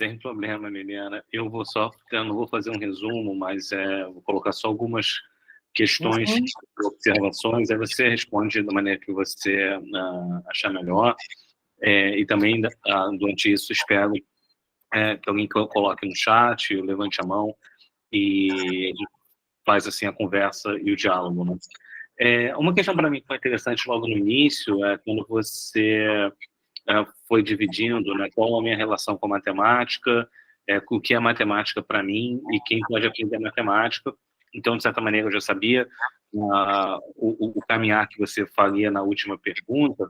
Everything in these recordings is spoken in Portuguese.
Sem problema, Liliana. Eu não vou fazer um resumo, mas vou colocar só algumas questões, Uhum. observações, aí você responde da maneira que você achar melhor. E também, durante isso, espero que alguém coloque no chat, levante a mão e faz assim a conversa e o diálogo, né? Uma questão para mim que foi interessante logo no início é quando você foi dividindo, né, qual a minha relação com a matemática, o que é matemática para mim e quem pode aprender matemática. Então, de certa maneira, eu já sabia o caminhar que você faria na última pergunta,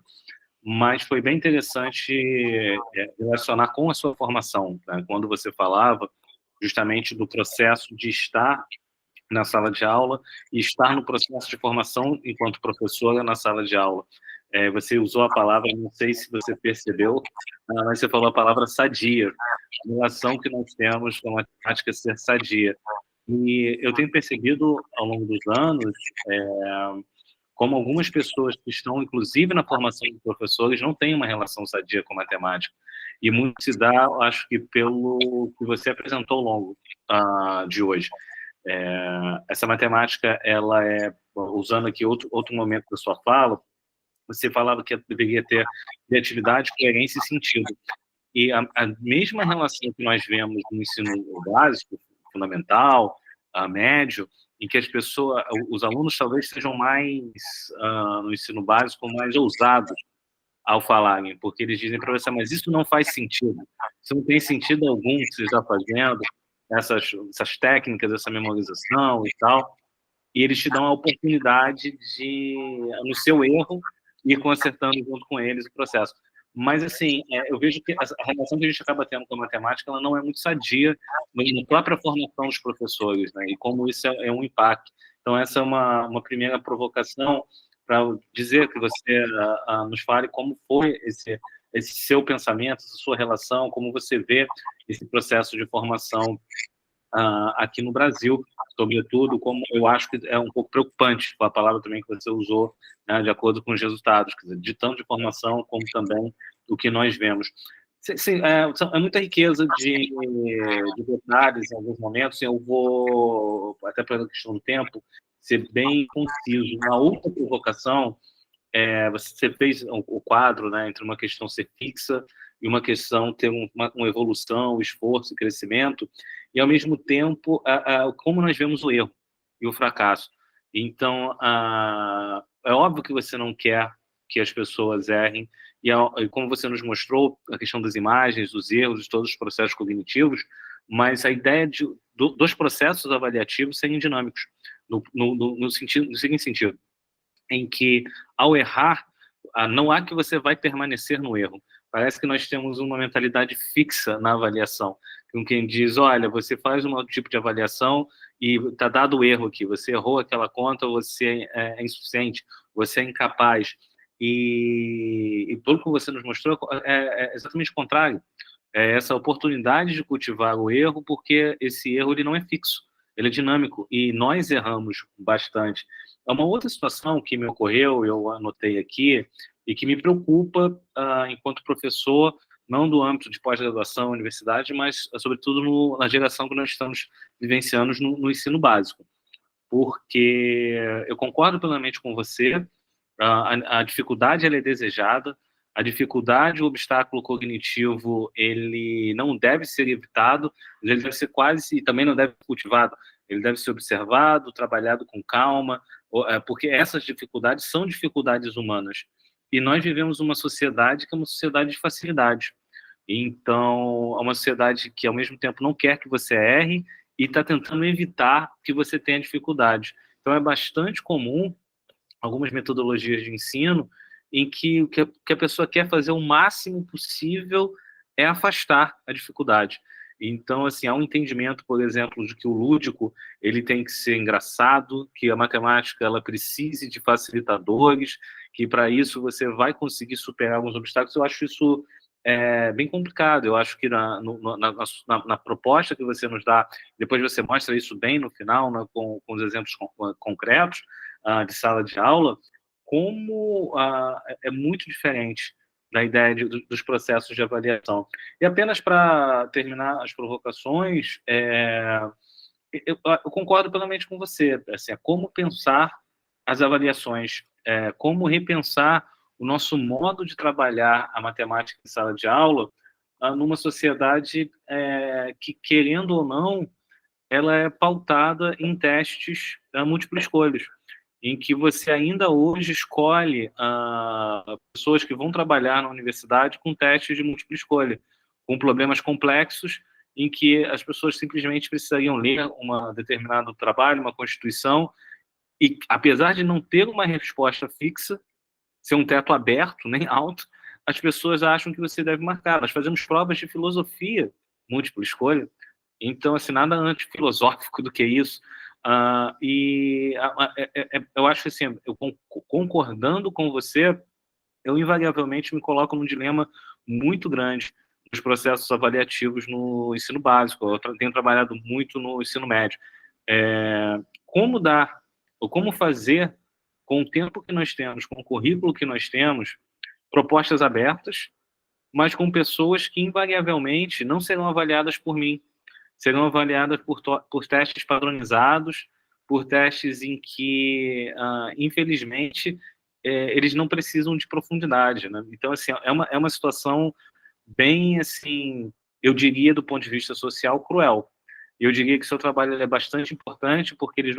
mas foi bem interessante relacionar com a sua formação, né, quando você falava justamente do processo de estar na sala de aula e estar no processo de formação enquanto professora na sala de aula. Você usou a palavra, não sei se você percebeu, mas você falou a palavra sadia, a relação que nós temos com a matemática ser sadia. E eu tenho percebido ao longo dos anos como algumas pessoas que estão, inclusive, na formação de professores, não têm uma relação sadia com a matemática. E muito se dá, acho que, pelo que você apresentou ao longo de hoje. Essa matemática, ela usando aqui outro momento da sua fala, você falava que deveria ter criatividade, coerência e sentido. E a mesma relação que nós vemos no ensino básico, fundamental, médio, em que as pessoas, os alunos talvez sejam mais, no ensino básico, mais ousados ao falarem, porque eles dizem para você, mas isso não faz sentido, isso não tem sentido algum que você está fazendo, essas técnicas, essa memorização e tal, e eles te dão a oportunidade de, no seu erro, ir consertando junto com eles o processo. Mas, assim, eu vejo que a relação que a gente acaba tendo com a matemática, ela não é muito sadia na própria formação dos professores, né? E como isso é um impacto. Então, essa é uma primeira provocação para dizer que você nos fale como foi esse seu pensamento, essa sua relação, como você vê esse processo de formação aqui no Brasil, sobretudo, como eu acho que é um pouco preocupante com a palavra também que você usou, né, de acordo com os resultados, quer dizer, de tanto de informação como também o que nós vemos. Sim, é muita riqueza de detalhes em alguns momentos. Eu vou, até pela questão do tempo, ser bem conciso. Uma outra provocação você fez o quadro, né, entre uma questão ser fixa e uma questão ter uma evolução, esforço, crescimento, e ao mesmo tempo como nós vemos o erro e o fracasso. Então, é óbvio que você não quer que as pessoas errem, e como você nos mostrou, a questão das imagens, dos erros, de todos os processos cognitivos, mas a ideia dos processos avaliativos serem dinâmicos, no seguinte sentido, em que, ao errar, não há que você vai permanecer no erro. Parece que nós temos uma mentalidade fixa na avaliação, com quem diz, olha, você faz um tipo de avaliação e está dado o erro aqui, você errou aquela conta, você é insuficiente, você é incapaz. E pelo que você nos mostrou, é exatamente o contrário. É essa oportunidade de cultivar o erro, porque esse erro ele não é fixo, ele é dinâmico, e nós erramos bastante. É uma outra situação que me ocorreu, eu anotei aqui, e que me preocupa enquanto professor, não do âmbito de pós-graduação, universidade, mas, sobretudo, na geração que nós estamos vivenciando no ensino básico. Porque eu concordo plenamente com você, a dificuldade ela é desejada, a dificuldade, o obstáculo cognitivo, ele não deve ser evitado, ele deve ser quase, e também não deve ser cultivado, ele deve ser observado, trabalhado com calma, porque essas dificuldades são dificuldades humanas. E nós vivemos uma sociedade que é uma sociedade de facilidade. Então, é uma sociedade que, ao mesmo tempo, não quer que você erre e está tentando evitar que você tenha dificuldade. Então, é bastante comum algumas metodologias de ensino em que o que a pessoa quer fazer o máximo possível é afastar a dificuldade. Então, assim, há um entendimento, por exemplo, de que o lúdico ele tem que ser engraçado, que a matemática ela precise de facilitadores, que para isso você vai conseguir superar alguns obstáculos. Eu acho isso bem complicado. Eu acho que na proposta que você nos dá, depois você mostra isso bem no final, né, com os exemplos concretos de sala de aula, como é muito diferente. da ideia dos processos de avaliação. E apenas para terminar as provocações, eu concordo plenamente com você, assim, como pensar as avaliações, como repensar o nosso modo de trabalhar a matemática em sala de aula, numa sociedade que, querendo ou não, ela é pautada em testes múltipla escolhas, em que você ainda hoje escolhe pessoas que vão trabalhar na universidade com testes de múltipla escolha, com problemas complexos, em que as pessoas simplesmente precisariam ler um determinado trabalho, uma constituição, e apesar de não ter uma resposta fixa, ser um teto aberto, nem alto, as pessoas acham que você deve marcar. Nós fazemos provas de filosofia, múltipla escolha, então, assim, nada antifilosófico do que isso. Eu acho que, assim, eu concordando com você, eu invariavelmente me coloco num dilema muito grande nos processos avaliativos no ensino básico. Eu tenho trabalhado muito no ensino médio. Como dar, ou como fazer, com o tempo que nós temos, com o currículo que nós temos, propostas abertas, mas com pessoas que invariavelmente não serão avaliadas por mim, serão avaliadas por testes padronizados, por testes em que, infelizmente, eles não precisam de profundidade, né? Então, assim, é uma situação bem, assim, eu diria, do ponto de vista social, cruel. E eu diria que seu trabalho é bastante importante porque ele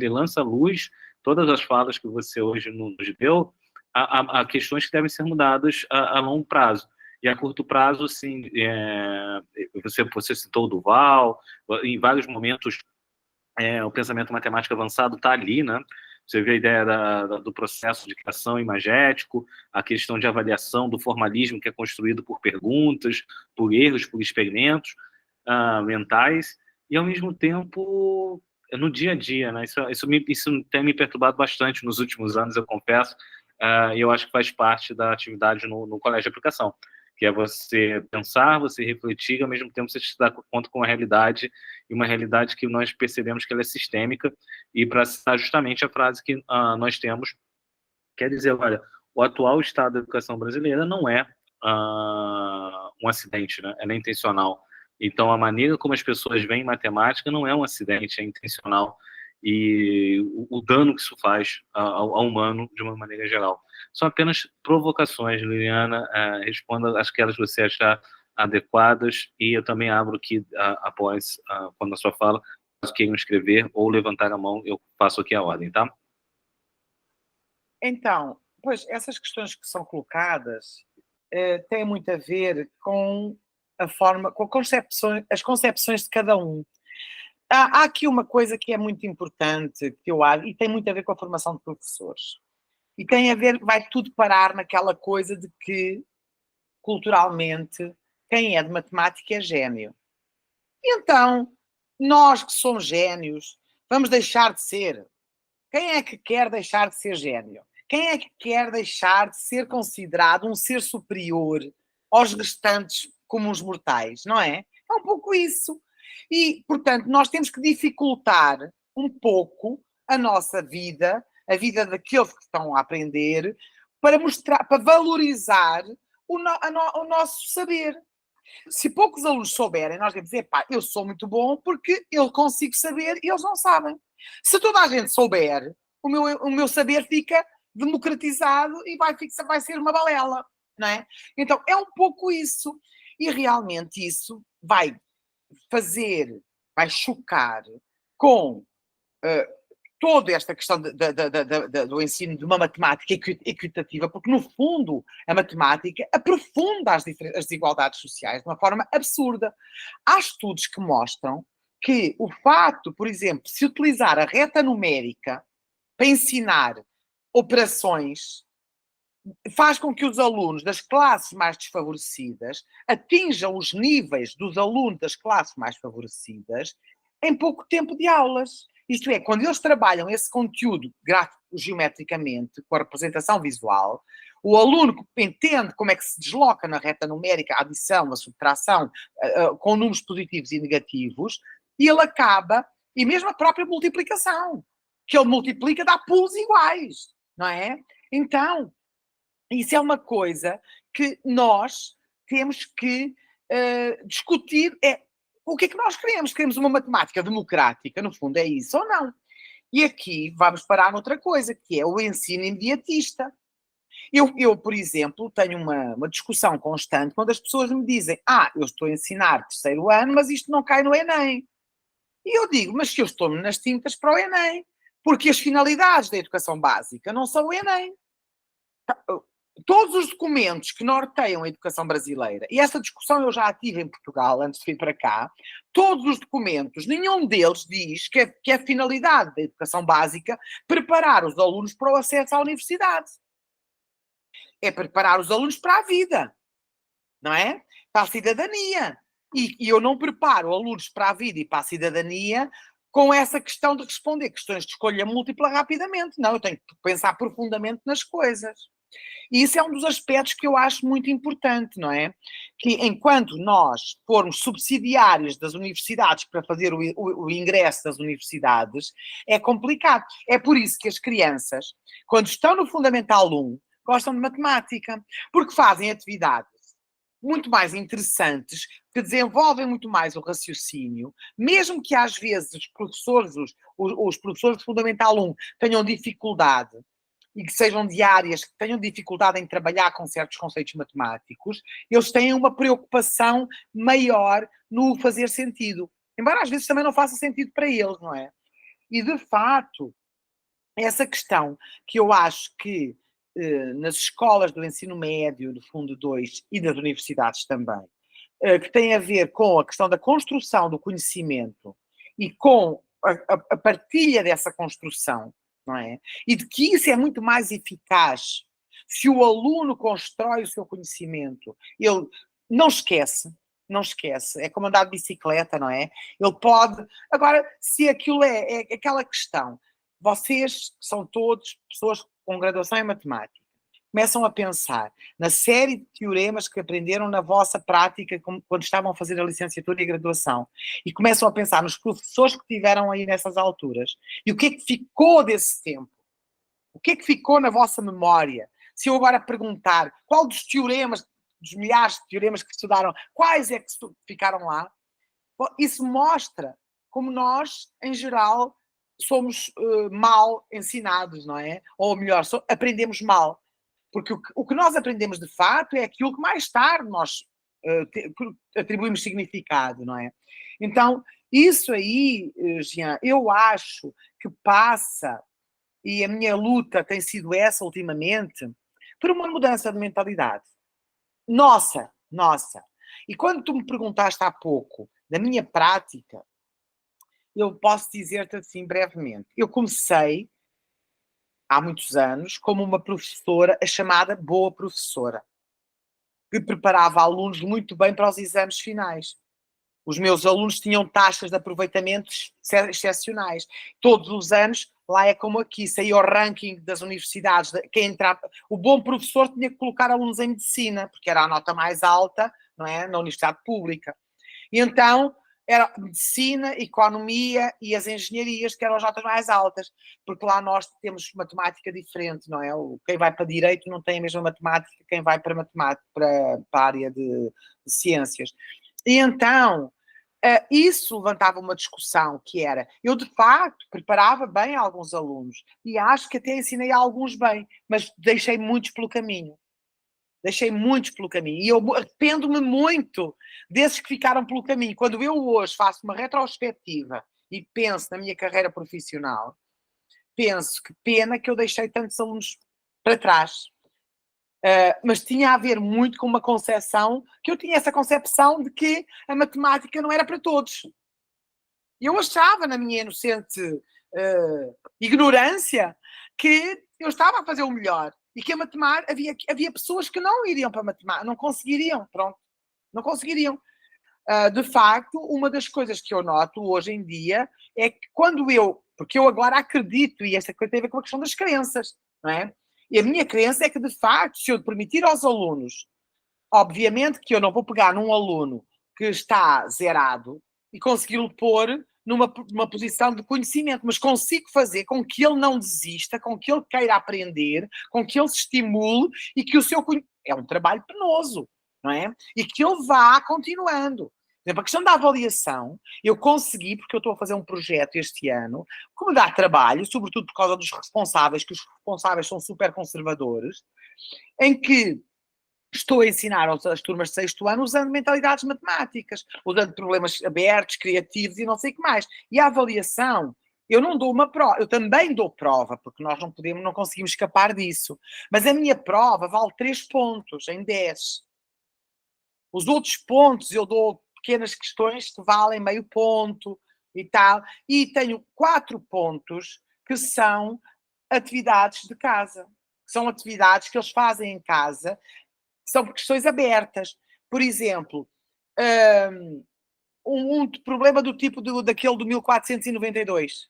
lança à luz todas as falas que você hoje nos deu a questões que devem ser mudadas a longo prazo. E a curto prazo, sim, você citou o Duval, em vários momentos o pensamento matemático avançado está ali, né? Você vê a ideia do processo de criação imagético, a questão de avaliação do formalismo que é construído por perguntas, por erros, por experimentos mentais, e ao mesmo tempo no dia a dia, né? Isso tem me perturbado bastante nos últimos anos, eu confesso, e eu acho que faz parte da atividade no colégio de aplicação, que é você pensar, você refletir, e ao mesmo tempo você se dá conta com a realidade, e uma realidade que nós percebemos que ela é sistêmica, e para citar justamente a frase que nós temos, quer dizer, olha, o atual estado da educação brasileira não é um acidente, né? Ela é intencional. Então, a maneira como as pessoas veem matemática não é um acidente, é intencional. E o dano que isso faz ao humano de uma maneira geral. São apenas provocações, Liliana. Responda as que elas você achar adequadas, e eu também abro aqui, após, quando a sua fala, caso queiram escrever ou levantar a mão, eu faço aqui a ordem, tá? Então, pois, essas questões que são colocadas têm muito a ver com a forma, com as concepções de cada um. Há aqui uma coisa que é muito importante, que eu acho, e tem muito a ver com a formação de professores. E tem a ver, vai tudo parar naquela coisa de que, culturalmente, quem é de matemática é gênio. E então, nós que somos génios, vamos deixar de ser. Quem é que quer deixar de ser gênio? Quem é que quer deixar de ser considerado um ser superior aos restantes comuns mortais, não é? É um pouco isso. E, portanto, nós temos que dificultar um pouco a nossa vida, a vida daqueles que estão a aprender, para mostrar, para valorizar o nosso saber. Se poucos alunos souberem, nós devemos dizer, pá, eu sou muito bom porque eu consigo saber e eles não sabem. Se toda a gente souber, o meu saber fica democratizado e vai ser uma balela, não é? Então, é um pouco isso. E realmente isso vai chocar com toda esta questão do ensino de uma matemática equitativa, porque, no fundo, a matemática aprofunda as desigualdades sociais de uma forma absurda. Há estudos que mostram que o facto, por exemplo, de se utilizar a reta numérica para ensinar operações faz com que os alunos das classes mais desfavorecidas atinjam os níveis dos alunos das classes mais favorecidas em pouco tempo de aulas. Isto é, quando eles trabalham esse conteúdo gráfico geometricamente, com a representação visual, o aluno entende como é que se desloca na reta numérica a adição, a subtração, com números positivos e negativos, e ele acaba, e mesmo a própria multiplicação, que ele multiplica dá pulos iguais, não é? Então, Isso é uma coisa que nós temos que discutir. O que é que nós queremos? Queremos uma matemática democrática, no fundo, é isso ou não? E aqui vamos parar noutra coisa, que é o ensino imediatista. Eu, por exemplo, tenho uma discussão constante quando as pessoas me dizem: eu estou a ensinar terceiro ano, mas isto não cai no Enem. E eu digo: mas que eu estou nas tintas para o Enem, porque as finalidades da educação básica não são o Enem. Todos os documentos que norteiam a educação brasileira, e essa discussão eu já a tive em Portugal antes de vir para cá, todos os documentos, nenhum deles diz que a finalidade da educação básica preparar os alunos para o acesso à universidade. É preparar os alunos para a vida, não é? Para a cidadania. E eu não preparo alunos para a vida e para a cidadania com essa questão de responder questões de escolha múltipla rapidamente. Não, eu tenho que pensar profundamente nas coisas. E isso é um dos aspectos que eu acho muito importante, não é? Que enquanto nós formos subsidiários das universidades para fazer o ingresso das universidades, é complicado. É por isso que as crianças, quando estão no Fundamental 1, gostam de matemática, porque fazem atividades muito mais interessantes, que desenvolvem muito mais o raciocínio, mesmo que às vezes os professores de Fundamental 1 tenham dificuldade e que sejam de áreas que tenham dificuldade em trabalhar com certos conceitos matemáticos, eles têm uma preocupação maior no fazer sentido. Embora às vezes também não faça sentido para eles, não é? E, de facto, essa questão que eu acho que nas escolas do ensino médio, do Fundo 2 e das universidades também, que tem a ver com a questão da construção do conhecimento e com a partilha dessa construção, não é? E de que isso é muito mais eficaz se o aluno constrói o seu conhecimento. Ele não esquece, não esquece. É como andar de bicicleta, não é? Ele pode... Agora, se aquilo é aquela questão, vocês são todos pessoas com graduação em matemática, começam a pensar na série de teoremas que aprenderam na vossa prática quando estavam a fazer a licenciatura e a graduação, e começam a pensar nos professores que tiveram aí nessas alturas, e o que é que ficou desse tempo? O que é que ficou na vossa memória? Se eu agora perguntar qual dos teoremas, dos milhares de teoremas que estudaram, quais é que ficaram lá? Isso mostra como nós, em geral, somos mal ensinados, não é? Ou melhor, aprendemos mal. Porque o que nós aprendemos de fato é aquilo que mais tarde nós atribuímos significado, não é? Então, isso aí, Jean, eu acho que passa, e a minha luta tem sido essa ultimamente, por uma mudança de mentalidade. Nossa. E quando tu me perguntaste há pouco da minha prática, eu posso dizer-te assim brevemente. Eu comecei há muitos anos, como uma professora, a chamada boa professora, que preparava alunos muito bem para os exames finais. Os meus alunos tinham taxas de aproveitamento excepcionais. Todos os anos, lá é como aqui, saía o ranking das universidades. Quem entrava, o bom professor tinha que colocar alunos em medicina, porque era a nota mais alta, não é, na universidade pública. E então era medicina, economia e as engenharias, que eram as notas mais altas, porque lá nós temos matemática diferente, não é? Quem vai para direito não tem a mesma matemática que quem vai para matemática, para a área de ciências. E então, isso levantava uma discussão que era, eu de facto preparava bem alguns alunos e acho que até ensinei alguns bem, mas deixei muitos pelo caminho. E eu arrependo-me muito desses que ficaram pelo caminho. Quando eu hoje faço uma retrospectiva e penso na minha carreira profissional, penso que pena que eu deixei tantos alunos para trás. Mas tinha a ver muito com uma concepção, que eu tinha essa concepção de que a matemática não era para todos. Eu achava, na minha inocente ignorância, que eu estava a fazer o melhor. E que a matemática, havia pessoas que não iriam para a matemática, não conseguiriam, pronto. Não conseguiriam. De facto, uma das coisas que eu noto hoje em dia é que porque eu agora acredito, e esta coisa tem a ver com a questão das crenças, não é? E a minha crença é que, de facto, se eu permitir aos alunos, obviamente que eu não vou pegar num aluno que está zerado e consegui-lo pôr numa posição de conhecimento, mas consigo fazer com que ele não desista, com que ele queira aprender, com que ele se estimule e que o seu... É um trabalho penoso, não é? E que ele vá continuando. Por exemplo, a questão da avaliação, eu consegui, porque eu estou a fazer um projeto este ano, que me dá trabalho, sobretudo por causa dos responsáveis, que os responsáveis são super conservadores, em que estou a ensinar às turmas de sexto ano usando mentalidades matemáticas, usando problemas abertos, criativos e não sei o que mais. E a avaliação, eu não dou uma prova, eu também dou prova, porque nós não conseguimos escapar disso. Mas a minha prova vale 3 pontos em 10. Os outros pontos eu dou pequenas questões que valem meio ponto e tal. E tenho 4 pontos que são atividades de casa. São atividades que eles fazem em casa, são questões abertas. Por exemplo, um problema do tipo daquele do 1492.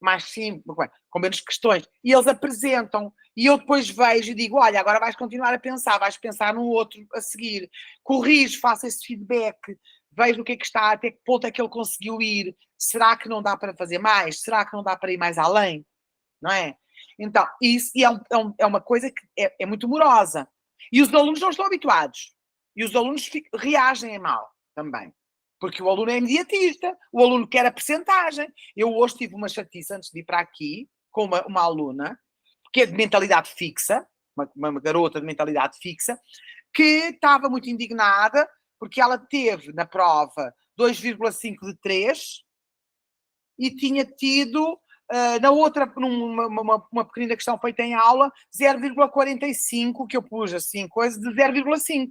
Mais simples, com menos questões. E eles apresentam. E eu depois vejo e digo, olha, agora vais continuar a pensar, vais pensar no outro a seguir. Corrijo, faço esse feedback, vejo o que é que está, até que ponto é que ele conseguiu ir. Será que não dá para fazer mais? Será que não dá para ir mais além? Não é? Então, isso é uma coisa que é muito morosa. E os alunos não estão habituados. E os alunos reagem mal também. Porque o aluno é imediatista, o aluno quer a percentagem. Eu hoje tive uma chatice antes de ir para aqui, com uma aluna, que é de mentalidade fixa, uma garota de mentalidade fixa, que estava muito indignada, porque ela teve na prova 2,5 de 3 e tinha tido... na outra, uma pequenina questão feita em aula, 0,45, que eu pus assim, coisa de 0,5.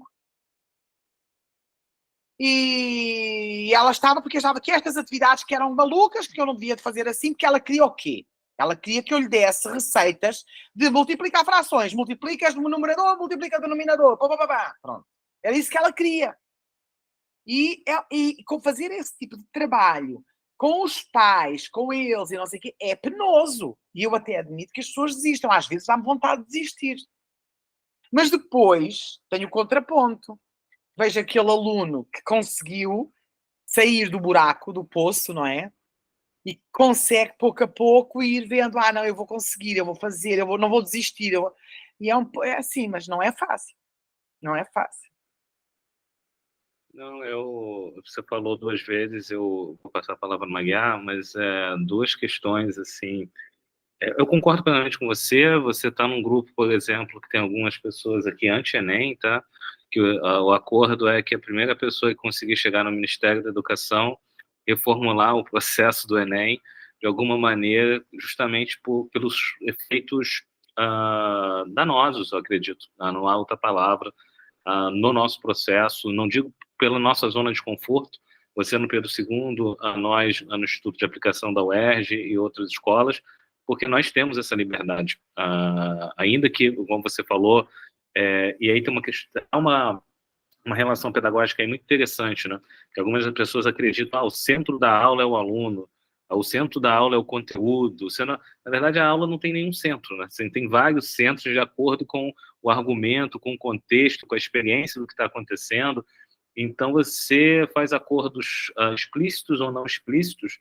E ela estava, porque achava que estas atividades que eram malucas, que eu não devia de fazer assim, porque ela queria o quê? Ela queria que eu lhe desse receitas de multiplicar frações. Multiplicas no numerador, multiplica no denominador. Pá, pá, pá, pá. Pronto. Era isso que ela queria. E com fazer esse tipo de trabalho com os pais, com eles e não sei o quê, é penoso. E eu até admito que as pessoas desistam. Às vezes dá-me vontade de desistir. Mas depois tenho o contraponto. Vejo aquele aluno que conseguiu sair do buraco, do poço, não é? E consegue pouco a pouco ir vendo, não, eu vou conseguir, eu vou fazer, não vou desistir. E é assim, mas não é fácil. Não é fácil. Não, você falou 2 vezes, eu vou passar a palavra no Magyar, mas 2 questões, assim, eu concordo plenamente com você. Você está num grupo, por exemplo, que tem algumas pessoas aqui anti-ENEM, tá? Que o acordo é que a primeira pessoa que conseguir chegar no Ministério da Educação reformular o processo do ENEM de alguma maneira, justamente pelos efeitos danosos, eu acredito, não há outra palavra, no nosso processo, não digo pela nossa zona de conforto, você no Pedro II, nós no Instituto de Aplicação da UERJ e outras escolas, porque nós temos essa liberdade, ainda que, como você falou, e aí tem uma questão, uma relação pedagógica aí muito interessante, né? Que algumas pessoas acreditam, o centro da aula é o aluno, o centro da aula é o conteúdo. Na verdade, a aula não tem nenhum centro, né? Você tem vários centros de acordo com o argumento, com o contexto, com a experiência do que está acontecendo. Então, você faz acordos explícitos ou não explícitos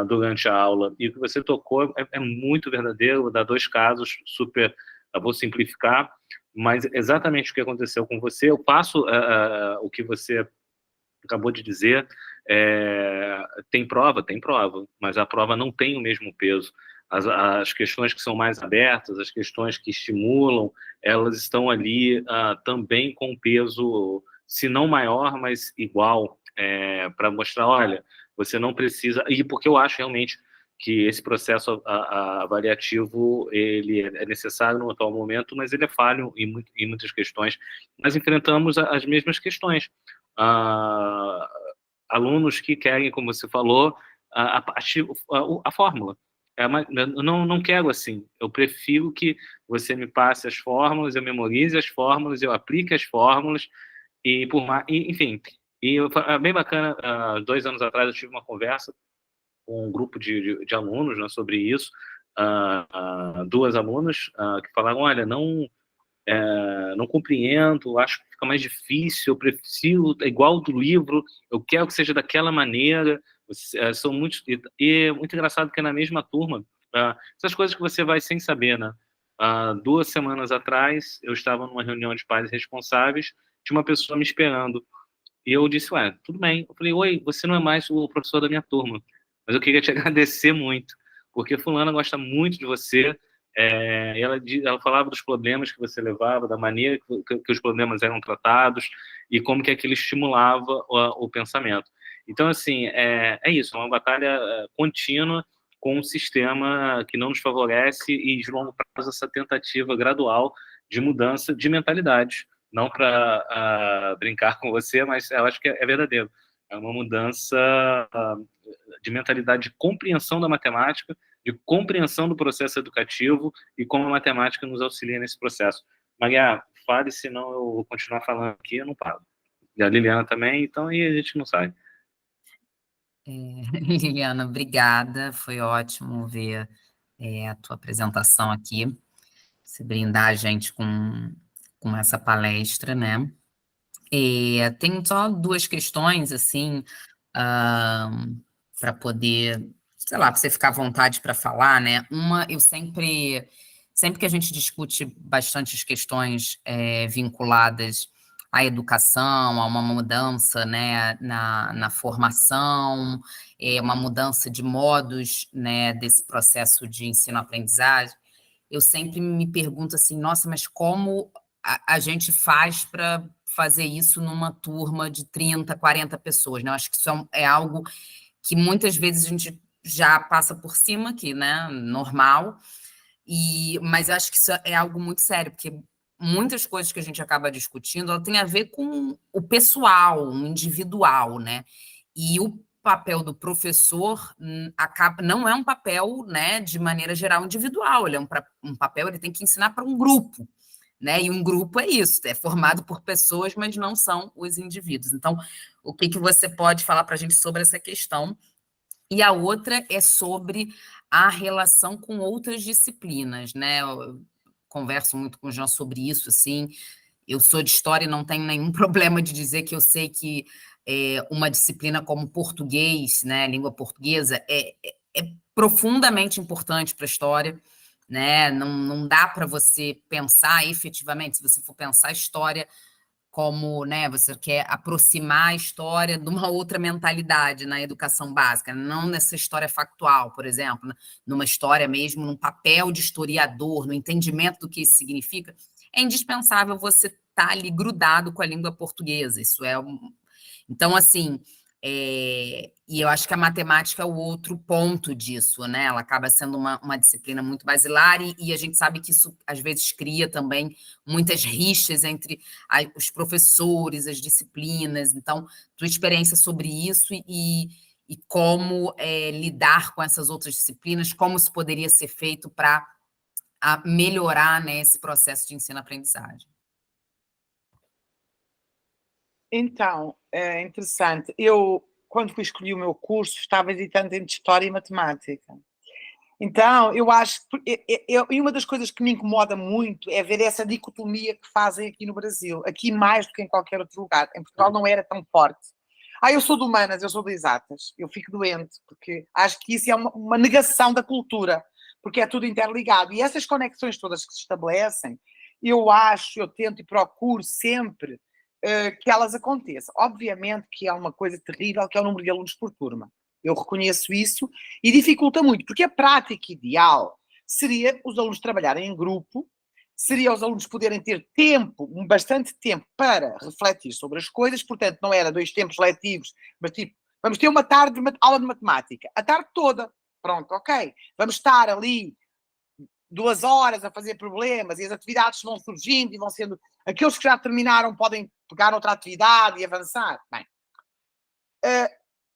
durante a aula. E o que você tocou é muito verdadeiro. Vou dar 2 casos super... vou simplificar, mas exatamente o que aconteceu com você. Eu passo o que você acabou de dizer. Tem prova, mas a prova não tem o mesmo peso. As questões que são mais abertas, as questões que estimulam, elas estão ali também com peso, se não maior, mas igual, para mostrar, olha, você não precisa... E porque eu acho realmente que esse processo avaliativo ele é necessário no atual momento, mas ele é falho em muitas questões. Nós enfrentamos as mesmas questões. Alunos que querem, como você falou, a fórmula. Eu não quero assim. Eu prefiro que você me passe as fórmulas, eu memorize as fórmulas, eu aplique as fórmulas, enfim. E é bem bacana, 2 anos atrás eu tive uma conversa com um grupo de alunos, né, sobre isso, 2 alunas que falaram, olha, não compreendo, acho que fica mais difícil, eu prefiro, igual do livro, eu quero que seja daquela maneira, São muito... E é muito engraçado que na mesma turma, essas coisas que você vai sem saber, né? 2 semanas atrás, eu estava numa reunião de pais responsáveis, tinha uma pessoa me esperando. E eu disse, ué, tudo bem. Eu falei, oi, você não é mais o professor da minha turma, mas eu queria te agradecer muito, porque fulana gosta muito de você. Ela falava dos problemas que você levava, da maneira que os problemas eram tratados e como que aquilo estimulava o pensamento. Então, assim, é isso, é uma batalha contínua com um sistema que não nos favorece e, de longo prazo, essa tentativa gradual de mudança de mentalidade. Não para brincar com você, mas eu acho que é verdadeiro. É uma mudança de mentalidade de compreensão da matemática, de compreensão do processo educativo e como a matemática nos auxilia nesse processo. Maria, fale, senão eu vou continuar falando aqui, eu não paro. E a Liliana também, então aí a gente não sai. Liliana, obrigada, foi ótimo ver a tua apresentação aqui, se brindar a gente com essa palestra, né? Tem só 2 questões, assim, para poder, sei lá, para você ficar à vontade para falar, né? Uma, eu sempre que a gente discute bastante as questões vinculadas à educação, a uma mudança, né, na formação, uma mudança de modos, né, desse processo de ensino-aprendizagem, eu sempre me pergunto assim, nossa, mas como a gente faz para fazer isso numa turma de 30, 40 pessoas, né? Eu acho que isso é algo que muitas vezes a gente já passa por cima aqui, né? Normal, mas eu acho que isso é algo muito sério, porque muitas coisas que a gente acaba discutindo, ela tem a ver com o pessoal, o individual, né? E o papel do professor não é um papel, né, de maneira geral individual, ele é um papel, ele tem que ensinar para um grupo, né? E um grupo é isso, é formado por pessoas, mas não são os indivíduos. Então, o que você pode falar para a gente sobre essa questão? E a outra é sobre a relação com outras disciplinas, né? Eu converso muito com o Jean sobre isso, assim. Eu sou de história e não tenho nenhum problema de dizer que eu sei que uma disciplina como português, né, língua portuguesa, é profundamente importante para a história, né? Não dá para você pensar efetivamente, se você for pensar a história como, né, você quer aproximar a história de uma outra mentalidade na educação básica, não nessa história factual, por exemplo, né? Numa história mesmo, num papel de historiador, no entendimento do que isso significa, é indispensável você estar ali grudado com a língua portuguesa. Isso é Então, assim, e eu acho que a matemática é o outro ponto disso, né? Ela acaba sendo uma disciplina muito basilar e a gente sabe que isso, às vezes, cria também muitas rixas entre os professores, as disciplinas. Então, tua experiência sobre isso e como lidar com essas outras disciplinas, como isso poderia ser feito para melhorar, né, esse processo de ensino-aprendizagem. Então, é interessante. Eu, quando escolhi o meu curso, estava hesitante entre História e Matemática. Então, eu acho e uma das coisas que me incomoda muito é ver essa dicotomia que fazem aqui no Brasil, aqui mais do que em qualquer outro lugar. Em Portugal não era tão forte. Eu sou de humanas, eu sou de exatas, eu fico doente, porque acho que isso é uma negação da cultura, porque é tudo interligado. E essas conexões todas que se estabelecem, eu tento e procuro sempre que elas aconteçam. Obviamente que há uma coisa terrível, que é o número de alunos por turma. Eu reconheço isso e dificulta muito, porque a prática ideal seria os alunos trabalharem em grupo, seria os alunos poderem ter tempo, bastante tempo, para refletir sobre as coisas, portanto, não era 2 tempos letivos, mas tipo, vamos ter uma tarde de aula de matemática, a tarde toda, pronto, ok. Vamos estar ali 2 horas a fazer problemas e as atividades vão surgindo e vão sendo... Aqueles que já terminaram podem pegar outra atividade e avançar. Bem,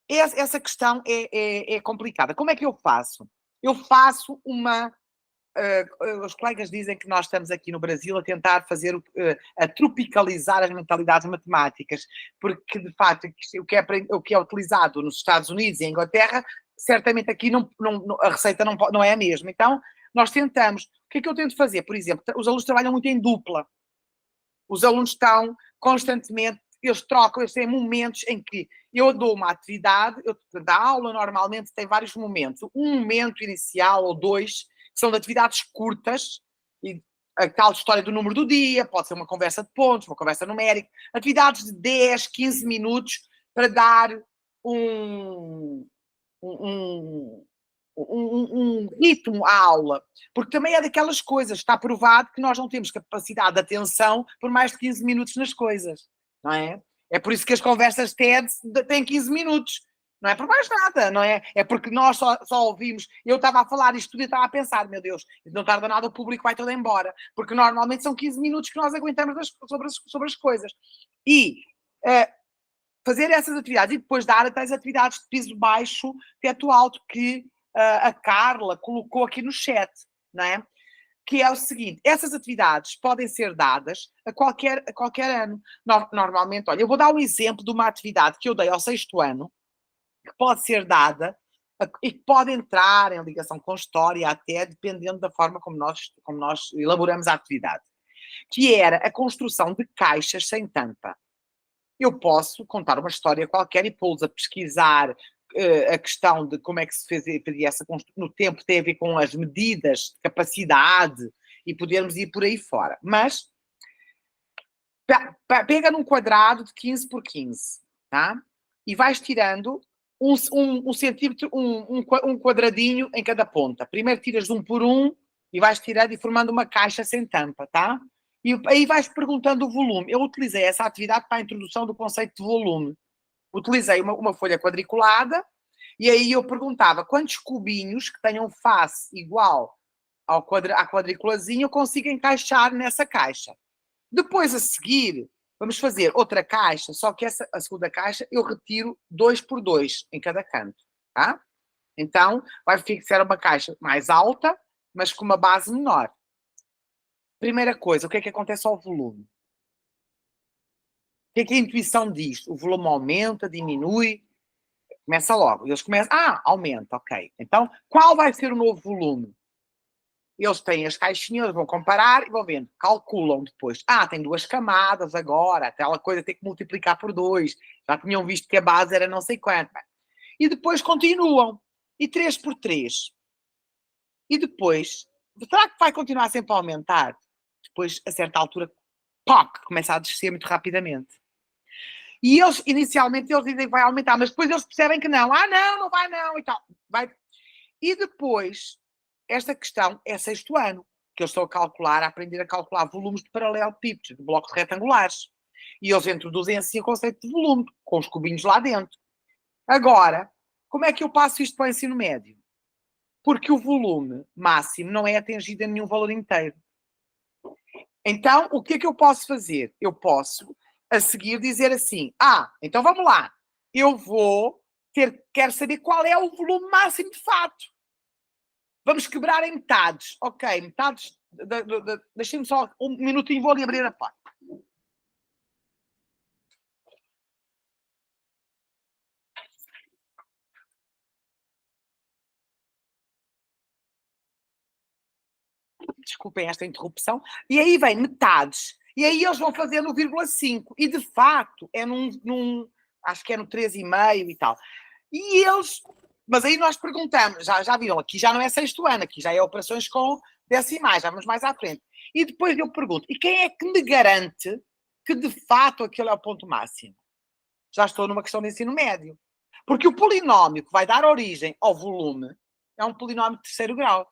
essa questão é complicada. Como é que eu faço? Eu faço os colegas dizem que nós estamos aqui no Brasil a tentar a tropicalizar as mentalidades matemáticas, porque, de facto, o que é utilizado nos Estados Unidos e em Inglaterra, certamente aqui a receita não é a mesma. Então, nós tentamos... O que é que eu tento fazer? Por exemplo, os alunos trabalham muito em dupla. Os alunos estão constantemente eles trocam, eles têm momentos em que eu dou uma atividade, a aula normalmente tem vários momentos. Um momento inicial ou dois, que são de atividades curtas, e a tal história do número do dia, pode ser uma conversa de pontos, uma conversa numérica, atividades de 10, 15 minutos para dar um ritmo à aula, porque também é daquelas coisas, está provado que nós não temos capacidade de atenção por mais de 15 minutos nas coisas, não é? É por isso que as conversas TED têm 15 minutos, não é por mais nada, não é? É porque nós só ouvimos, eu estava a falar isto tudo e estava a pensar, meu Deus, não tarda nada, o público vai todo embora, porque normalmente são 15 minutos que nós aguentamos sobre as coisas. E fazer essas atividades e depois dar até as atividades de piso baixo, teto alto, que a Carla colocou aqui no chat, não é? Que é o seguinte, essas atividades podem ser dadas a qualquer ano. Normalmente, olha, eu vou dar um exemplo de uma atividade que eu dei ao 6º ano, que pode ser dada e que pode entrar em ligação com história até, dependendo da forma como nós elaboramos a atividade, que era a construção de caixas sem tampa. Eu posso contar uma história qualquer e pô-los a pesquisar a questão de como é que se fazia essa construção. No tempo tem a ver com as medidas de capacidade e podermos ir por aí fora. Mas pega num quadrado de 15 por 15, tá? E vais tirando um centímetro, um quadradinho em cada ponta. Primeiro tiras 1 por 1 e vais tirando e formando uma caixa sem tampa, tá? E aí vais perguntando o volume. Eu utilizei essa atividade para a introdução do conceito de volume. Utilizei uma folha quadriculada e aí eu perguntava quantos cubinhos que tenham face igual à quadriculazinha eu consigo encaixar nessa caixa. Depois, a seguir, vamos fazer outra caixa, só que a segunda caixa eu retiro 2 por 2 em cada canto, tá? Então, vai fixar uma caixa mais alta, mas com uma base menor. Primeira coisa, o que é que acontece ao volume? O que é a intuição diz? O volume aumenta, diminui? Começa logo. Eles começam, aumenta, ok. Então, qual vai ser o novo volume? Eles têm as caixinhas, vão comparar e vão vendo. Calculam depois. Tem 2 camadas agora. Aquela coisa tem que multiplicar por 2. Já tinham visto que a base era não sei quanto. E depois continuam. E 3 por 3. E depois, será que vai continuar sempre a aumentar? Depois, a certa altura, começa a descer muito rapidamente. E eles, inicialmente, eles dizem que vai aumentar, mas depois eles percebem que não. Não vai não, e tal. E depois, esta questão é 6º ano, que eles estão a aprender a calcular volumes de paralelepípedos, de blocos retangulares. E eles introduzem assim o conceito de volume, com os cubinhos lá dentro. Agora, como é que eu passo isto para o ensino médio? Porque o volume máximo não é atingido a nenhum valor inteiro. Então, o que é que eu posso fazer? Eu posso, a seguir, dizer assim, então vamos lá, quero saber qual é o volume máximo de fato. Vamos quebrar em metades. Ok, metades, deixem-me só um minutinho, vou ali abrir a porta. Desculpem esta interrupção. E aí vem metades. E aí eles vão fazer no 0,5. E, de facto, é acho que é no 3,5 e tal. E eles... Mas aí nós perguntamos, já viram, aqui já não é 6º ano, aqui já é operações com decimais, já vamos mais à frente. E depois eu pergunto, e quem é que me garante que, de fato, aquele é o ponto máximo? Já estou numa questão de ensino médio. Porque o polinómio que vai dar origem ao volume é um polinómio de 3º grau.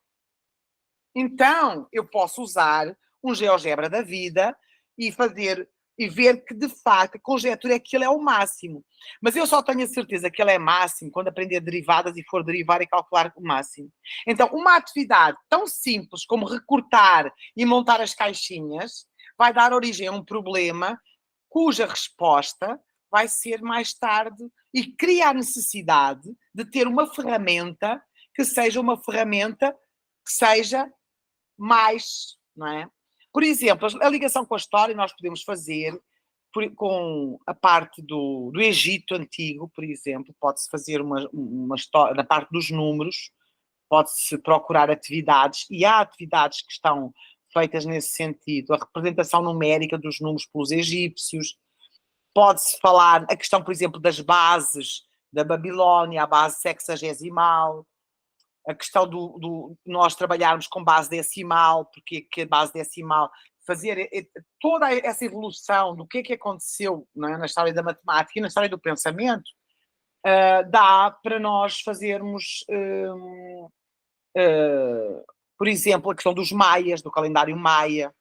Então, eu posso usar um GeoGebra da vida e ver que, de facto, a conjectura é que ele é o máximo. Mas eu só tenho a certeza que ele é máximo quando aprender derivadas e for derivar e calcular o máximo. Então, uma atividade tão simples como recortar e montar as caixinhas vai dar origem a um problema cuja resposta vai ser mais tarde e cria a necessidade de ter uma ferramenta que seja mais, não é? Por exemplo, a ligação com a história nós podemos fazer com a parte do Egito Antigo, por exemplo, pode-se fazer uma história, na parte dos números, pode-se procurar atividades, e há atividades que estão feitas nesse sentido, a representação numérica dos números pelos egípcios, pode-se falar a questão, por exemplo, das bases da Babilónia, a base sexagesimal, a questão do nós trabalharmos com base decimal, porque que a base decimal, fazer toda essa evolução do que aconteceu, não é, na história da matemática e na história do pensamento, dá para nós fazermos, por exemplo, a questão dos maias, do calendário maia.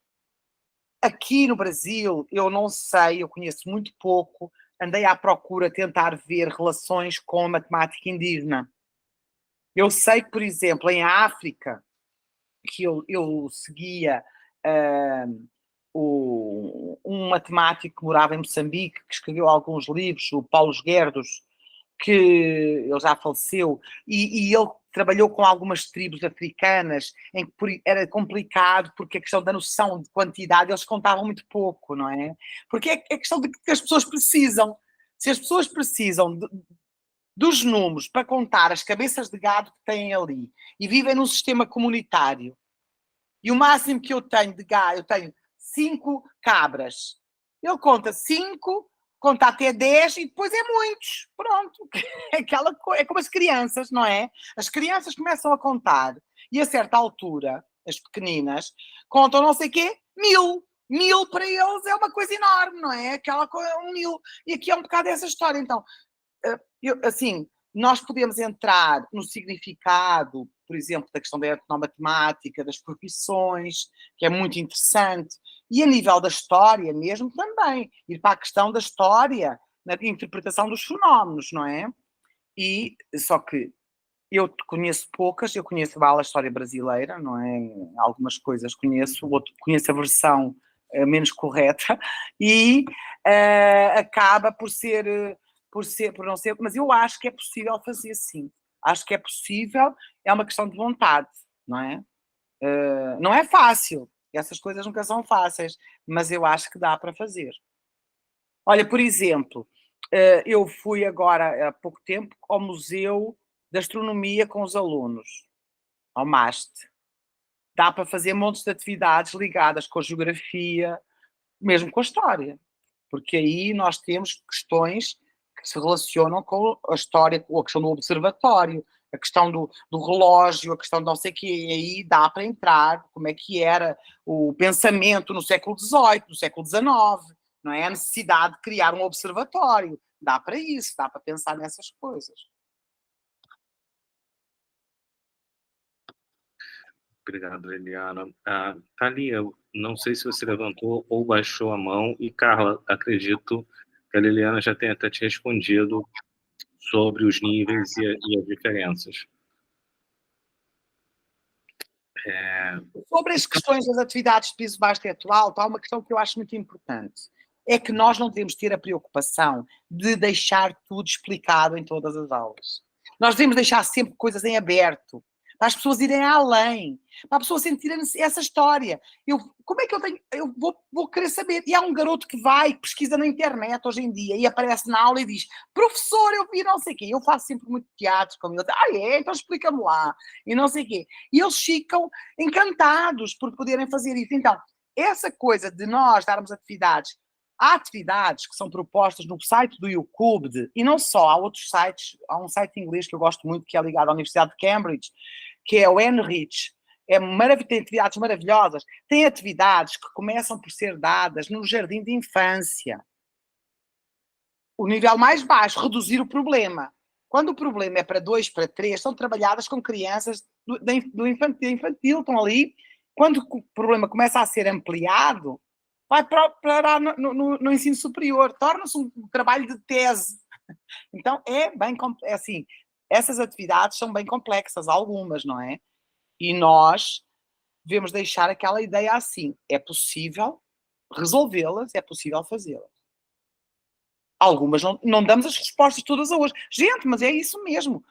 Aqui no Brasil, eu não sei, eu conheço muito pouco, andei à procura tentar ver relações com a matemática indígena. Eu sei que, por exemplo, em África, que eu seguia um matemático que morava em Moçambique, que escreveu alguns livros, o Paulo Guerdos, que ele já faleceu, e ele trabalhou com algumas tribos africanas em que era complicado, porque a questão da noção de quantidade, eles contavam muito pouco, não é? Porque é questão de que as pessoas precisam. Se as pessoas precisam dos números para contar as cabeças de gado que têm ali e vivem num sistema comunitário, e o máximo que eu tenho de gado, eu tenho 5 cabras. Ele conta 5, conta até 10 e depois é muitos. Pronto. É como as crianças, não é? As crianças começam a contar e a certa altura, as pequeninas, contam não sei o quê, 1000. 1000 para eles é uma coisa enorme, não é? Aquela coisa, 1000. E aqui é um bocado essa história. Então, assim, nós podemos entrar no significado, por exemplo, da questão da etnomatemática, das profissões, que é muito interessante, e a nível da história mesmo também, ir para a questão da história, na interpretação dos fenómenos, não é? E só que eu conheço poucas, eu conheço a história brasileira, não é? Algumas coisas conheço, conheço a versão menos correta, e acaba por não ser, mas eu acho que é possível fazer sim. Acho que é possível, é uma questão de vontade, não é? Não é fácil, essas coisas nunca são fáceis, mas eu acho que dá para fazer. Olha, por exemplo, eu fui agora há pouco tempo ao Museu de Astronomia com os alunos, ao MAST. Dá para fazer montes de atividades ligadas com a geografia, mesmo com a história, porque aí nós temos questões que se relacionam com a história, com a questão do observatório, a questão do relógio, a questão de não sei o quê, e aí dá para entrar como é que era o pensamento no século XVIII, no século XIX, não é? A necessidade de criar um observatório, dá para isso, dá para pensar nessas coisas. Obrigado, Eliana. Thalia, não sei se você levantou ou baixou a mão, e Carla, acredito que a Liliana já tenha até te respondido sobre os níveis e as diferenças. Sobre as questões das atividades de piso baixo teto alto, há uma questão que eu acho muito importante. É que nós não devemos ter a preocupação de deixar tudo explicado em todas as aulas. Nós devemos deixar sempre coisas em aberto, para as pessoas irem além, para a pessoa sentir essa história. Como é que eu vou querer saber? E há um garoto que vai, pesquisa na internet hoje em dia, e aparece na aula e diz: professor, eu vi não sei o quê. Eu faço sempre muito teatro com ele. Então explica-me lá. E não sei o quê. E eles ficam encantados por poderem fazer isso. Então, essa coisa de nós darmos atividades, há atividades que são propostas no site do YouCubed, e não só, há outros sites, há um site em inglês que eu gosto muito, que é ligado à Universidade de Cambridge, que é o NRICH, tem atividades maravilhosas, tem atividades que começam por ser dadas no jardim de infância. O nível mais baixo, reduzir o problema. Quando o problema é para 2, para 3, são trabalhadas com crianças do infantil, estão ali. Quando o problema começa a ser ampliado, vai parar no ensino superior, torna-se um trabalho de tese. Então, é assim, essas atividades são bem complexas, algumas, não é? E nós devemos deixar aquela ideia assim, é possível resolvê-las, é possível fazê-las. Algumas não damos as respostas todas a hoje. Gente, mas é isso mesmo.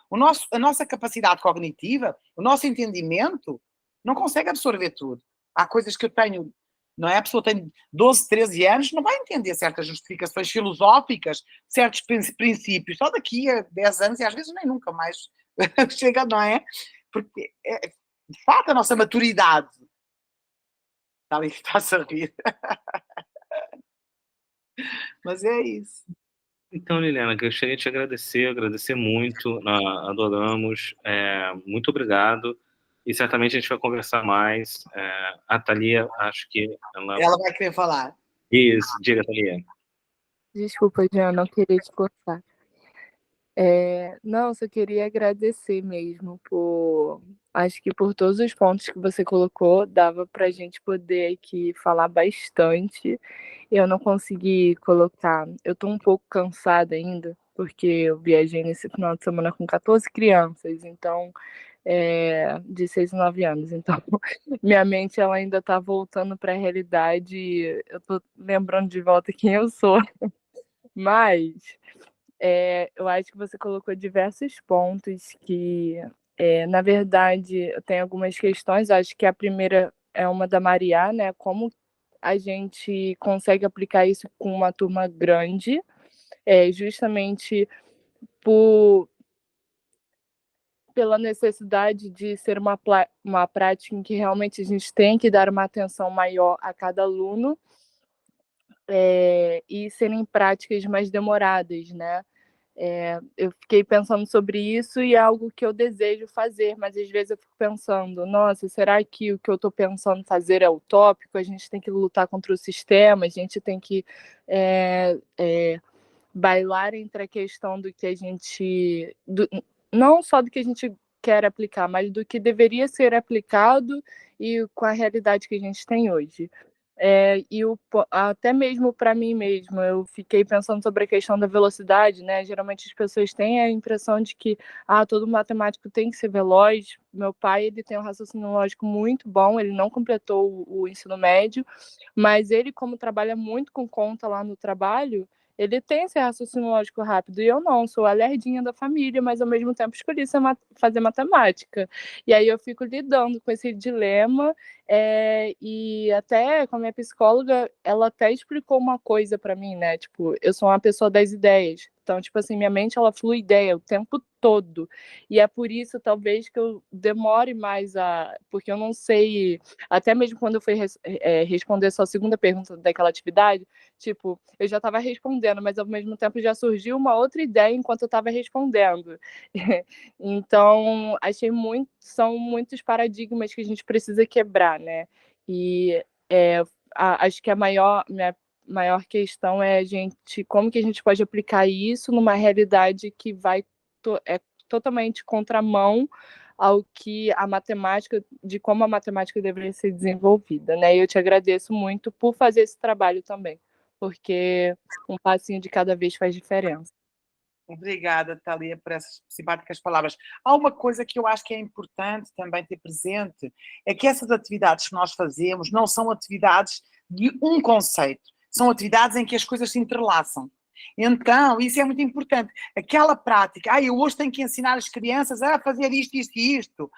A nossa capacidade cognitiva, o nosso entendimento, não consegue absorver tudo. Há coisas que eu tenho, não é? A pessoa tem 12, 13 anos, não vai entender certas justificações filosóficas, certos princípios, só daqui a 10 anos, e às vezes nem nunca mais chega, não é? Porque, de fato, a nossa maturidade. Está ali, está-se a rir. Mas é isso. Então, Liliana, gostaria de te agradecer muito, adoramos, muito obrigado, e certamente a gente vai conversar mais. A Thalia, acho que ela... Ela vai querer falar. Isso, diga, Thalia. Desculpa, Jean, não queria te cortar. Não, só queria agradecer mesmo acho que por todos os pontos que você colocou, dava para a gente poder aqui falar bastante. Eu não consegui colocar, eu estou um pouco cansada ainda, porque eu viajei nesse final de semana com 14 crianças, então, de 6 e 9 anos, então minha mente ela ainda está voltando para a realidade, eu estou lembrando de volta quem eu sou, mas... eu acho que você colocou diversos pontos que, na verdade, eu tenho algumas questões. Acho que a primeira é uma da Mariá, né? Como a gente consegue aplicar isso com uma turma grande, justamente pela necessidade de ser uma prática em que realmente a gente tem que dar uma atenção maior a cada aluno, e serem práticas mais demoradas, né? Eu fiquei pensando sobre isso e é algo que eu desejo fazer, mas às vezes eu fico pensando, nossa, será que o que eu estou pensando fazer é utópico? A gente tem que lutar contra o sistema, a gente tem que bailar entre a questão do que a gente... não só do que a gente quer aplicar, mas do que deveria ser aplicado e com a realidade que a gente tem hoje. Até mesmo para mim mesmo, eu fiquei pensando sobre a questão da velocidade, né? Geralmente as pessoas têm a impressão de que todo matemático tem que ser veloz. Meu pai, ele tem um raciocínio lógico muito bom, ele não completou o ensino médio, mas ele, como trabalha muito com conta lá no trabalho, ele tem esse raciocínio lógico rápido, e eu não, sou a lerdinha da família, mas ao mesmo tempo escolhi fazer matemática. E aí eu fico lidando com esse dilema, e até com a minha psicóloga, ela até explicou uma coisa para mim, né? Tipo, eu sou uma pessoa das ideias. Então, tipo assim, minha mente, ela flui ideia o tempo todo. E é por isso, talvez, que eu demore mais porque eu não sei... Até mesmo quando eu fui responder a sua segunda pergunta daquela atividade, tipo, eu já estava respondendo, mas ao mesmo tempo já surgiu uma outra ideia enquanto eu estava respondendo. Então, são muitos paradigmas que a gente precisa quebrar, né? E acho que minha maior questão é como que a gente pode aplicar isso numa realidade que é totalmente contramão ao que de como a matemática deveria ser desenvolvida, né? E eu te agradeço muito por fazer esse trabalho também, porque um passinho de cada vez faz diferença. Obrigada, Thalia, por essas simpáticas palavras. Há uma coisa que eu acho que é importante também ter presente, é que essas atividades que nós fazemos não são atividades de um conceito, são atividades em que as coisas se entrelaçam. Então, isso é muito importante. Aquela prática, eu hoje tenho que ensinar as crianças a fazer isto, isto e isto,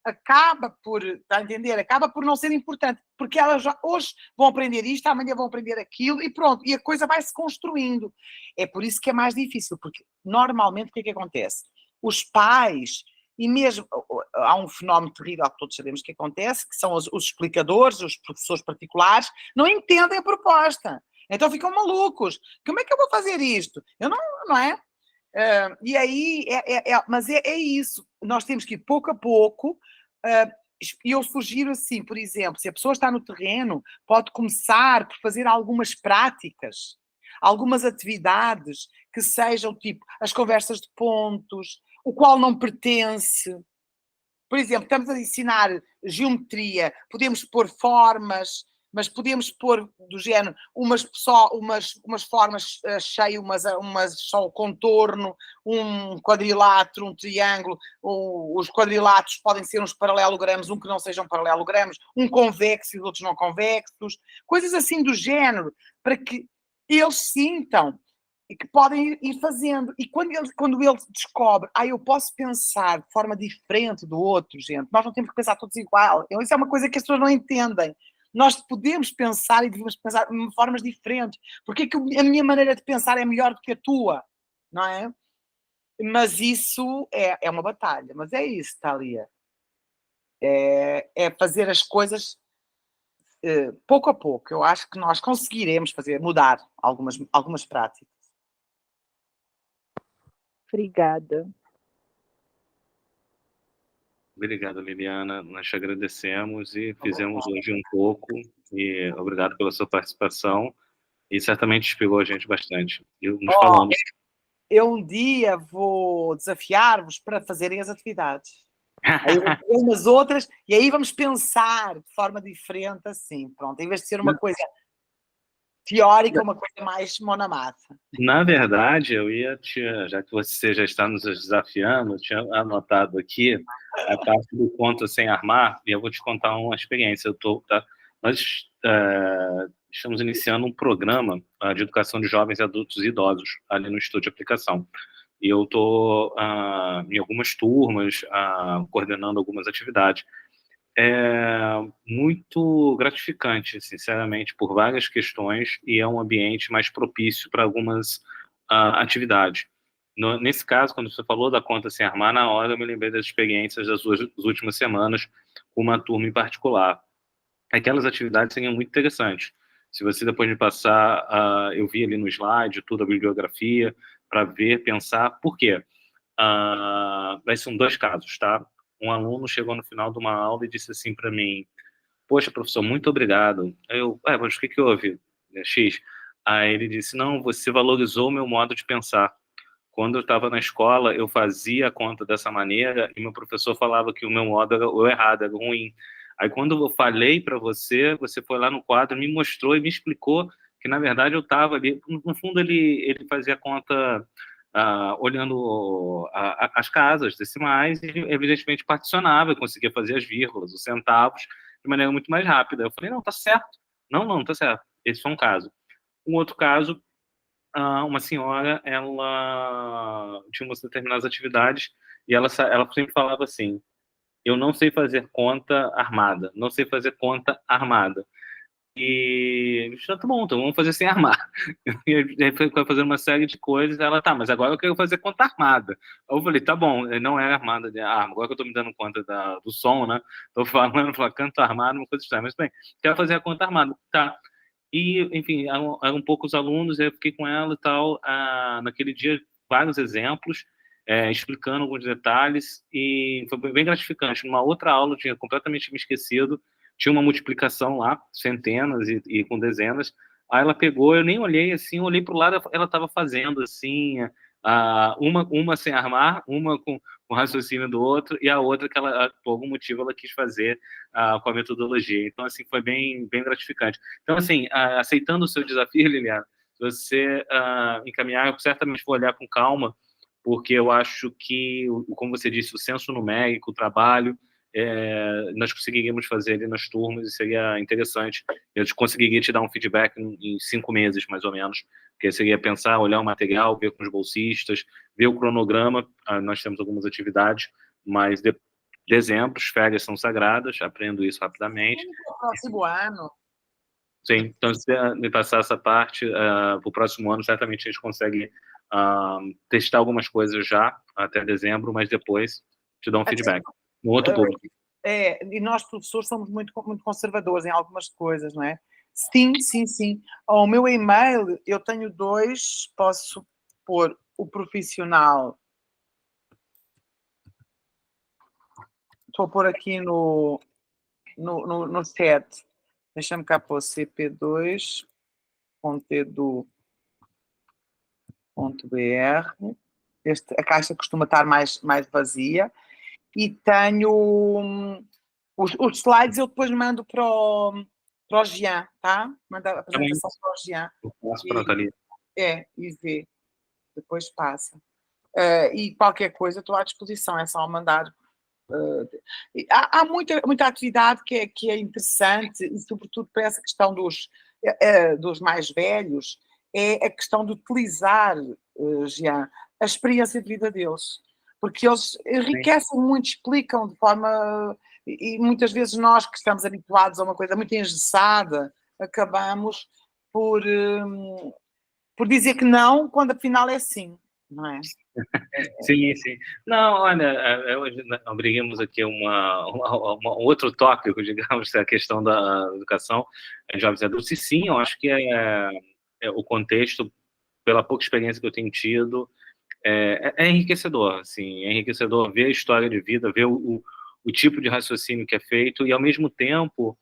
acaba por, está a entender? Acaba por não ser importante, porque elas hoje vão aprender isto, amanhã vão aprender aquilo e pronto, e a coisa vai se construindo. É por isso que é mais difícil, porque normalmente o que é que acontece? Os pais, e mesmo há um fenómeno terrível que todos sabemos que acontece, que são os explicadores, os professores particulares, não entendem a proposta. Então ficam malucos. Como é que eu vou fazer isto? Eu não é? E aí, mas é isso. Nós temos que ir pouco a pouco. E eu sugiro assim, por exemplo, se a pessoa está no terreno, pode começar por fazer algumas práticas, algumas atividades que sejam tipo as conversas de pontos, o qual não pertence. Por exemplo, estamos a ensinar geometria, podemos pôr formas, mas podemos pôr do género umas formas cheias, umas só o contorno, um quadrilátero, um triângulo, os quadriláteros podem ser uns paralelogramos, um que não sejam paralelogramos, um convexo e os outros não convexos, coisas assim do género, para que eles sintam e que podem ir fazendo. E quando ele descobre, eu posso pensar de forma diferente do outro, gente, nós não temos que pensar todos igual. Isso é uma coisa que as pessoas não entendem. Nós podemos pensar e devemos pensar de formas diferentes. Porque é que a minha maneira de pensar é melhor do que a tua? Não é? Mas isso é uma batalha. Mas é isso, Thalia. É fazer as coisas pouco a pouco, eu acho que nós conseguiremos mudar algumas práticas. Obrigada. Obrigado, Liliana. Nós te agradecemos e fizemos hoje um pouco. E obrigado pela sua participação. E certamente inspirou a gente bastante. E nos falamos. Eu um dia vou desafiar-vos para fazerem as atividades. Aí eu vou fazer umas outras e aí vamos pensar de forma diferente assim. Pronto, em vez de ser uma coisa teórica, uma coisa mais mão na massa. Na verdade, já que você já está nos desafiando, eu tinha anotado aqui a parte do Conta Sem Armar, e eu vou te contar uma experiência. Nós estamos iniciando um programa de educação de jovens, adultos e idosos ali no Estúdio de Aplicação. E eu estou em algumas turmas, coordenando algumas atividades. É muito gratificante, sinceramente, por várias questões, e é um ambiente mais propício para algumas atividades. Nesse caso, quando você falou da Conta Sem Armar, na hora eu me lembrei das experiências das últimas semanas com uma turma em particular. Aquelas atividades seriam muito interessantes. Se você depois me passar, eu vi ali no slide toda a bibliografia, para ver, pensar, por quê? São 2 casos, tá? Um aluno chegou no final de uma aula e disse assim para mim: poxa, professor, muito obrigado. Mas o que houve? X. Aí ele disse: não, você valorizou o meu modo de pensar. Quando eu estava na escola, eu fazia a conta dessa maneira e meu professor falava que o meu modo era o errado, era ruim. Aí quando eu falei para você, você foi lá no quadro, me mostrou e me explicou que, na verdade, eu estava ali. No fundo, ele fazia a conta olhando as casas decimais e, evidentemente, particionava, conseguia fazer as vírgulas, os centavos, de maneira muito mais rápida. Eu falei: não, tá certo. Não, tá certo. Esse foi um caso. Um outro caso, uma senhora, ela tinha umas determinadas atividades e ela sempre falava assim: eu não sei fazer conta armada, não sei fazer conta armada. E já tá bom, então vamos fazer sem armar. E aí foi fazendo uma série de coisas. Ela, tá, mas agora eu quero fazer conta armada. Aí eu falei: tá bom, não é armada de arma. Agora que eu tô me dando conta do som, né? Tô falando, canto armado, uma coisa estranha. Mas bem, quero fazer a conta armada. Tá. E, enfim, eram poucos alunos, eu fiquei com ela e tal. Naquele dia, vários exemplos, explicando alguns detalhes, e foi bem gratificante. Numa outra aula, eu tinha completamente me esquecido, tinha uma multiplicação lá, centenas e com dezenas. Aí ela pegou, eu nem olhei assim, olhei para o lado, ela estava fazendo assim, uma sem armar, uma com o raciocínio do outro, e a outra que ela, por algum motivo, ela quis fazer com a metodologia. Então, assim, foi bem gratificante. Então, assim, aceitando o seu desafio, Liliana, se você encaminhar, eu certamente vou olhar com calma, porque eu acho que, como você disse, o senso numérico, o trabalho, nós conseguiríamos fazer ali nas turmas e seria interessante. Eu conseguiria te dar um feedback em 5 meses, mais ou menos, que seria pensar, olhar o material, ver com os bolsistas, ver o cronograma. Nós temos algumas atividades, mas dezembro, férias são sagradas, aprendo isso rapidamente. No próximo ano. Sim, então se me passar essa parte, para o próximo ano, certamente a gente consegue testar algumas coisas já, até dezembro, mas depois te dou um feedback. No outro público. E nós, professores, somos muito conservadores em algumas coisas, não é? Sim. O meu e-mail, eu tenho 2, posso pôr o profissional. Estou a pôr aqui no chat. Deixa-me cá pôr cp2.edu.br. A caixa costuma estar mais vazia. E tenho os slides, eu depois mando para o Jean, tá? Manda a apresentação para o Jean. E vê. Depois passa. E qualquer coisa, estou à disposição, é só mandar. Há muita atividade que é interessante, e sobretudo para essa questão dos mais velhos, é a questão de utilizar, Jean, a experiência de vida deles. Porque eles enriquecem muito, explicam de forma... E muitas vezes nós, que estamos habituados a uma coisa muito engessada, acabamos por dizer que não, quando afinal é sim, não é? Sim, sim. Não, olha, hoje abrimos aqui um outro tópico, digamos, a questão da educação em jovens adultos, e sim, eu acho que o contexto, pela pouca experiência que eu tenho tido, é enriquecedor, assim, é enriquecedor ver a história de vida, ver o tipo de raciocínio que é feito, e ao mesmo tempo,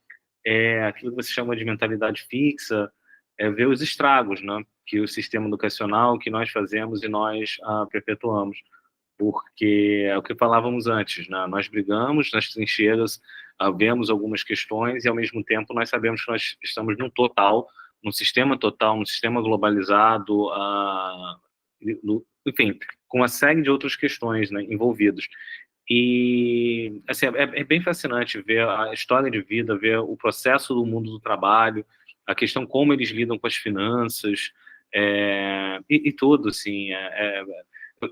aquilo que você chama de mentalidade fixa, ver os estragos, né, que o sistema educacional, que nós fazemos e nós perpetuamos. Porque é o que falávamos antes, né? Nós brigamos nas trincheiras, vemos algumas questões e, ao mesmo tempo, nós sabemos que nós estamos num sistema total, num sistema globalizado, enfim, com uma série de outras questões, né, envolvidas. E, assim, é bem fascinante ver a história de vida, ver o processo do mundo do trabalho, a questão como eles lidam com as finanças, e tudo, assim,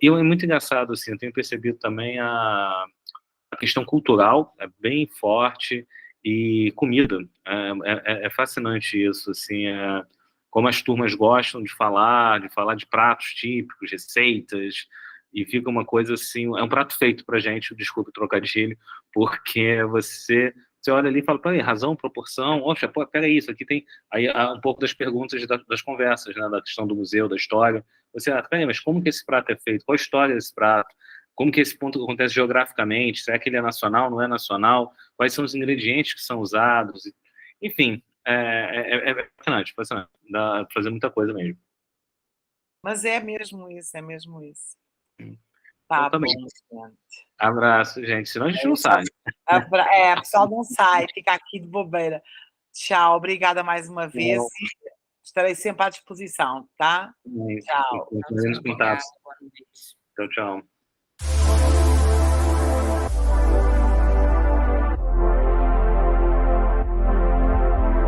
e é muito engraçado, assim, eu tenho percebido também a questão cultural é bem forte, e comida, é fascinante isso, assim, como as turmas gostam de falar de pratos típicos, receitas, e fica uma coisa assim, é um prato feito pra gente, desculpa o trocadilho, porque você olha ali e fala, peraí, razão, proporção, oxa, pô, peraí, isso aqui tem, aí há um pouco das perguntas das conversas, né, da questão do museu, da história, você, peraí, mas como que esse prato é feito? Qual a história desse prato? Como que esse ponto acontece geograficamente? Será que ele é nacional, não é nacional? Quais são os ingredientes que são usados? Enfim, é fascinante, fascinante. Dá pra fazer muita coisa mesmo. Mas é mesmo isso, é mesmo isso. Então, Tá também. bom, gente. Abraço, gente. Senão a gente não sai. O pessoal não sai, fica aqui de bobeira. Tchau, obrigada mais uma vez. Estarei sempre à disposição, tá? Tchau. Nos contatos. Tchau, tchau.